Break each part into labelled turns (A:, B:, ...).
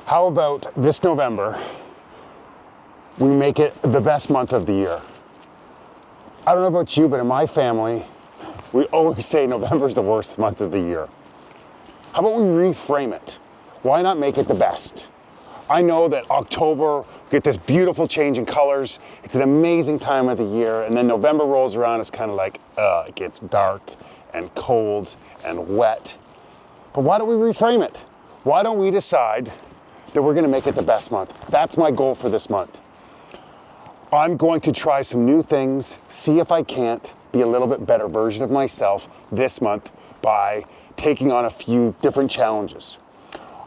A: How about this November, we make it the best month of the year? I don't know about you, but in my family, we always say November's the worst month of the year. How about we reframe it? Why not make it the best? I know that October, we get this beautiful change in colors. It's an amazing time of the year. And then November rolls around, it's kind of like, it gets dark and cold and wet. But why don't we reframe it? Why don't we decide that we're gonna make it the best month? That's my goal for this month. I'm going to try some new things, see if I can't be a little bit better version of myself this month by taking on a few different challenges.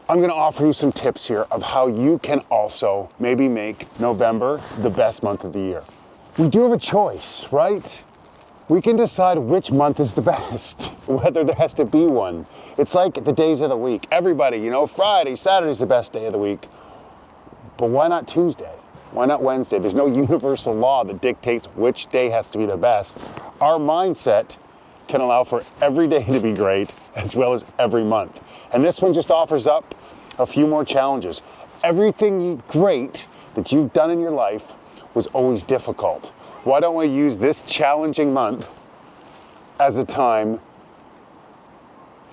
A: I'm gonna offer you some tips here of how you can also maybe make November the best month of the year. We do have a choice, right? We can decide which month is the best, whether there has to be one. It's like the days of the week. Everybody, Friday, Saturday's the best day of the week. But why not Tuesday? Why not Wednesday? There's no universal law that dictates which day has to be the best. Our mindset can allow for every day to be great as well as every month. And this one just offers up a few more challenges. Everything great that you've done in your life was always difficult. Why don't we use this challenging month as a time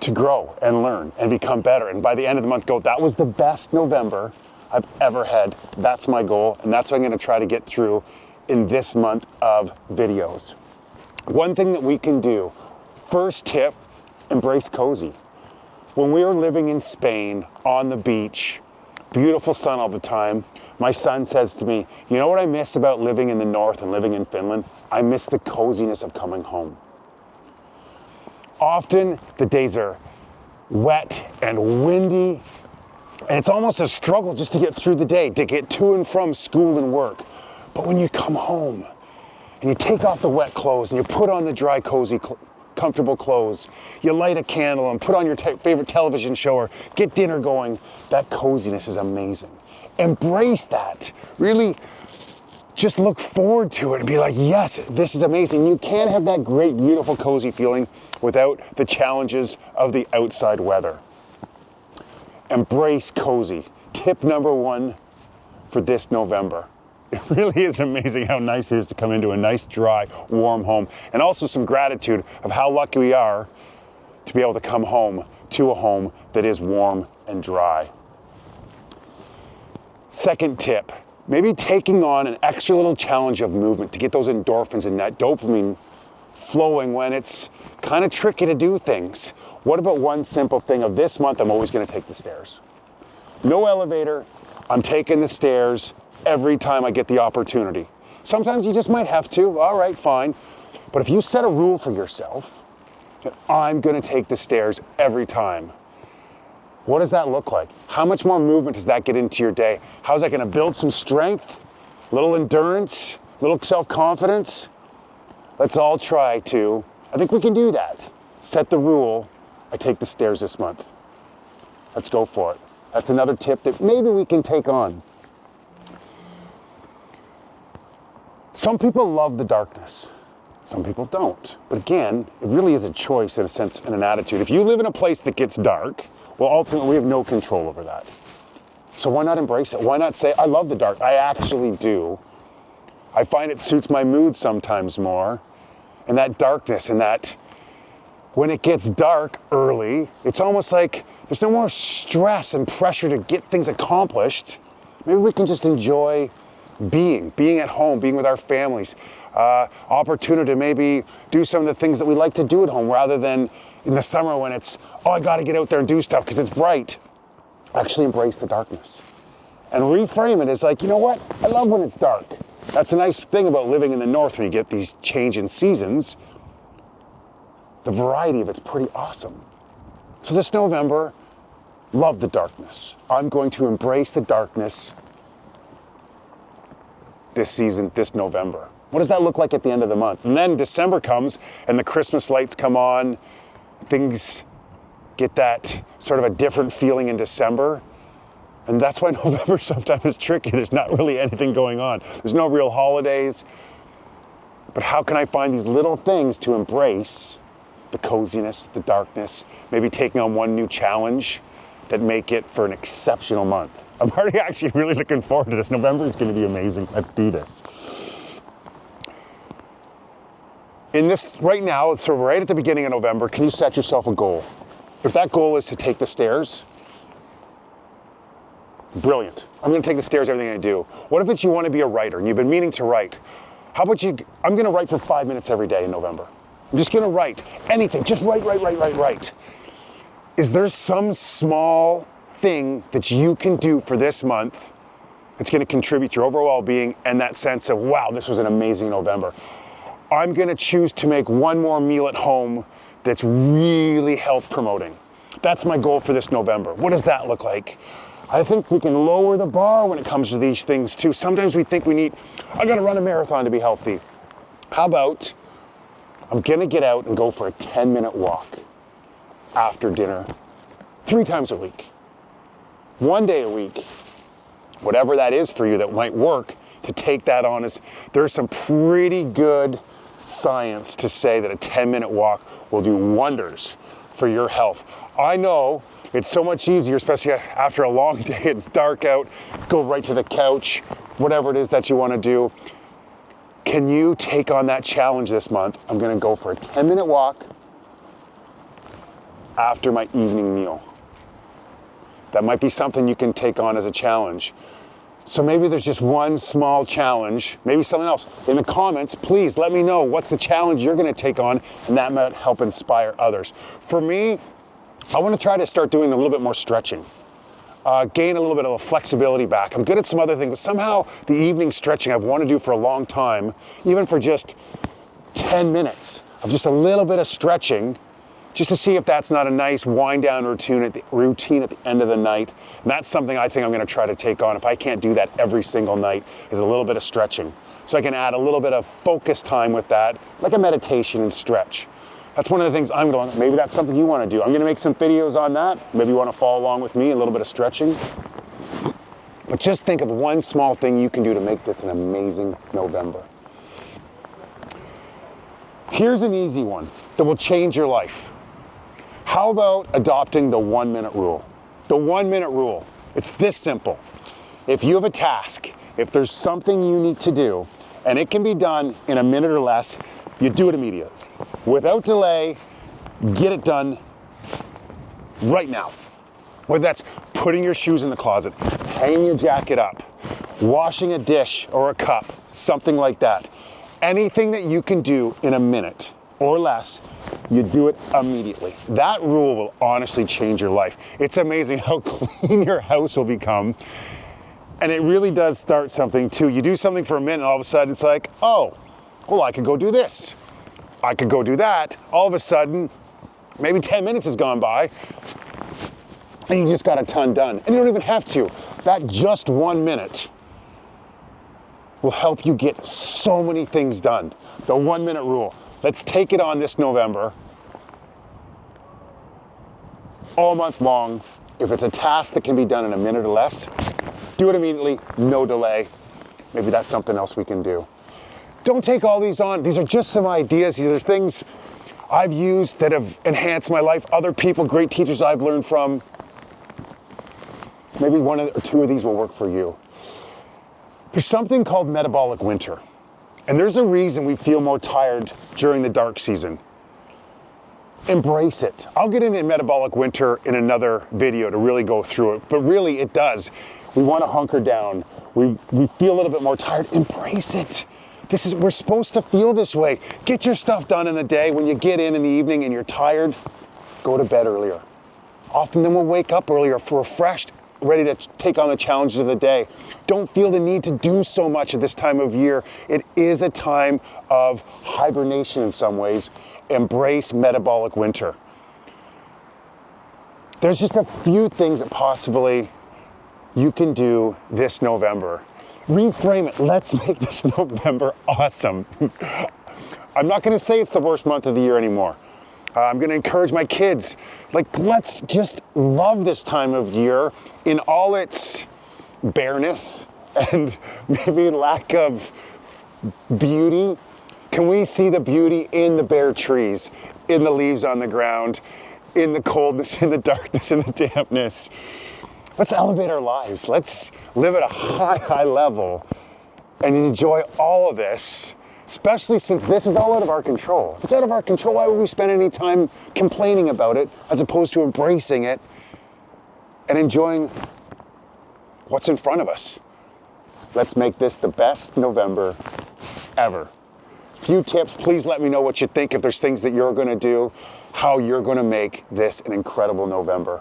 A: to grow and learn and become better? And by the end of the month, go, that was the best November I've ever had. That's my goal, and that's what I'm gonna try to get through in this month of videos. One thing that we can do, first tip, embrace cozy. When we were living in Spain on the beach, beautiful sun all the time, my son says to me, you know what I miss about living in the north and living in Finland? I miss the coziness of coming home. Often the days are wet and windy, and it's almost a struggle just to get through the day, to get to and from school and work. But when you come home and you take off the wet clothes and you put on the dry, cozy, comfortable clothes, you light a candle and put on your favorite television show or get dinner going, that coziness is amazing. Embrace that. Really just look forward to it and be like, yes, this is amazing. You can't have that great, beautiful, cozy feeling without the challenges of the outside weather. Embrace cozy. Tip number one for this November. It really is amazing how nice it is to come into a nice, dry, warm home. And also some gratitude of how lucky we are to be able to come home to a home that is warm and dry. Second tip, maybe taking on an extra little challenge of movement to get those endorphins and that dopamine flowing when it's kind of tricky to do things. What about one simple thing of this month, I'm always gonna take the stairs. No elevator, I'm taking the stairs every time I get the opportunity. Sometimes you just might have to, all right, fine. But if you set a rule for yourself, that I'm gonna take the stairs every time, what does that look like? How much more movement does that get into your day? How's that gonna build some strength, a little endurance, a little self-confidence? Let's all try to, I think we can do that. Set the rule, I take the stairs this month. Let's go for it. That's another tip that maybe we can take on. Some people love the darkness. Some people don't. But again, it really is a choice in a sense and an attitude. If you live in a place that gets dark, well, ultimately we have no control over that. So why not embrace it? Why not say, I love the dark? I actually do. I find it suits my mood sometimes more. And that darkness and that, when it gets dark early, it's almost like there's no more stress and pressure to get things accomplished. Maybe we can just enjoy being at home, being with our families, opportunity to maybe do some of the things that we like to do at home rather than in the summer when it's, oh, I gotta get out there and do stuff because it's bright. Actually embrace the darkness and reframe it as like, you know what? I love when it's dark. That's a nice thing about living in the north when you get these change in seasons. The variety of it's pretty awesome. So this November, love the darkness. I'm going to embrace the darkness this season, this November. What does that look like at the end of the month? And then December comes and the Christmas lights come on. Things get that sort of a different feeling in December. And that's why November sometimes is tricky. There's not really anything going on. There's no real holidays. But how can I find these little things to embrace the coziness, the darkness, maybe taking on one new challenge that make it for an exceptional month. I'm already actually really looking forward to this. November is going to be amazing. Let's do this. In this right now, so right at the beginning of November, can you set yourself a goal? If that goal is to take the stairs, brilliant. I'm going to take the stairs everything I do. What if it's you want to be a writer and you've been meaning to write? How about I'm going to write for 5 minutes every day in November. I'm just going to write anything. Just write. Is there some small thing that you can do for this month that's going to contribute to your overall well-being and that sense of, wow, this was an amazing November? I'm going to choose to make one more meal at home that's really health promoting. That's my goal for this November. What does that look like? I think we can lower the bar when it comes to these things too. Sometimes we think I got to run a marathon to be healthy. How about I'm going to get out and go for a 10-minute walk after dinner 3 times a week. 1 day a week, whatever that is for you that might work, to take that on. There's some pretty good science to say that a 10-minute walk will do wonders for your health. I know it's so much easier, especially after a long day, it's dark out, go right to the couch, whatever it is that you want to do. Can you take on that challenge this month? I'm going to go for a 10-minute walk after my evening meal. That might be something you can take on as a challenge. So maybe there's just one small challenge, maybe something else. In the comments, please let me know what's the challenge you're going to take on, and that might help inspire others. For me, I want to try to start doing a little bit more stretching. Gain a little bit of a flexibility back. I'm good at some other things, but somehow the evening stretching I've wanted to do for a long time, even for just 10 minutes of just a little bit of stretching, just to see if that's not a nice wind down routine at the end of the night. And that's something I think I'm going to try to take on. If I can't do that every single night, is a little bit of stretching. So I can add a little bit of focus time with that, like a meditation and stretch. That's one of the things I'm going, maybe that's something you want to do. I'm going to make some videos on that. Maybe you want to follow along with me, a little bit of stretching. But just think of one small thing you can do to make this an amazing November. Here's an easy one that will change your life. How about adopting the 1 minute rule? The 1 minute rule. It's this simple. If you have a task, if there's something you need to do, and it can be done in a minute or less, you do it immediately. Without delay, get it done right now. Whether that's putting your shoes in the closet, hanging your jacket up, washing a dish or a cup, something like that. Anything that you can do in a minute or less, you do it immediately. That rule will honestly change your life. It's amazing how clean your house will become. And it really does start something too. You do something for a minute and all of a sudden it's like, oh, well, I could go do this. I could go do that. All of a sudden, maybe 10 minutes has gone by and you just got a ton done. And you don't even have to. That just 1 minute will help you get so many things done. The 1 minute rule. Let's take it on this November. All month long. If it's a task that can be done in a minute or less, do it immediately, no delay. Maybe that's something else we can do. Don't take all these on. These are just some ideas. These are things I've used that have enhanced my life. Other people, great teachers I've learned from. Maybe one or two of these will work for you. There's something called metabolic winter. And there's a reason we feel more tired during the dark season. Embrace it. I'll get into metabolic winter in another video to really go through it. But really, it does. We want to hunker down. We feel a little bit more tired. Embrace it. We're supposed to feel this way. Get your stuff done in the day. When you get in the evening and you're tired, go to bed earlier. Often then we'll wake up earlier, refreshed, ready to take on the challenges of the day. Don't feel the need to do so much at this time of year. It is a time of hibernation in some ways. Embrace metabolic winter. There's just a few things that possibly you can do this November. Reframe it. Let's make this November awesome. I'm not going to say it's the worst month of the year anymore. I'm going to encourage my kids, let's just love this time of year in all its bareness and maybe lack of beauty. Can we see the beauty in the bare trees, in the leaves on the ground, in the coldness, in the darkness, in the dampness. Let's elevate our lives. Let's live at a high level and enjoy all of this, especially since this is all out of our control. If it's out of our control, why would we spend any time complaining about it as opposed to embracing it and enjoying what's in front of us? Let's make this the best November ever. Few tips, please let me know what you think, if there's things that you're gonna do, how you're gonna make this an incredible November.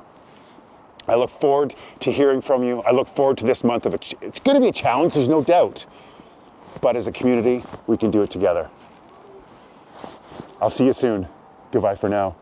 A: I look forward to hearing from you. I look forward to this month of it. It's gonna be a challenge, there's no doubt. But as a community, we can do it together. I'll see you soon. Goodbye for now.